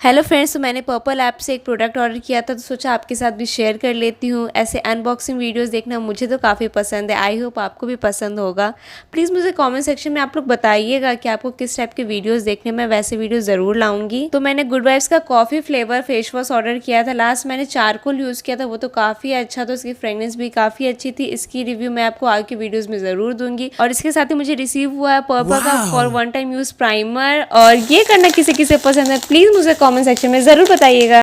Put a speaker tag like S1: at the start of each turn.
S1: Hello friends, तो मैंने purple app से एक प्रोडक्ट ऑर्डर किया था, तो सोचा आपके साथ भी शेयर कर लेती हूँ। ऐसे अनबॉक्सिंग वीडियोस देखना मुझे तो काफ़ी पसंद है। आई होप आपको भी पसंद होगा। प्लीज़ मुझे कमेंट सेक्शन में आप लोग बताइएगा कि आपको किस टाइप के वीडियोस देखने में, वैसे वीडियो ज़रूर लाऊंगी। तो मैंने गुड वाइब्स का coffee flavour face wash order किया था। लास्ट मैंने चारकोल यूज़ किया था, वो तो काफ़ी अच्छा था, उसकी फ्रेगनेंस भी काफ़ी अच्छी थी। इसकी रिव्यू मैं आपको आगे की वीडियोज़ में ज़रूर दूंगी। और इसके साथ ही मुझे रिसीव हुआ है पर्पल का for one time use primer. और ये करना किसे किसे पसंद है प्लीज़ मुझे कॉमेंट सेक्शन में ज़रूर बताइएगा।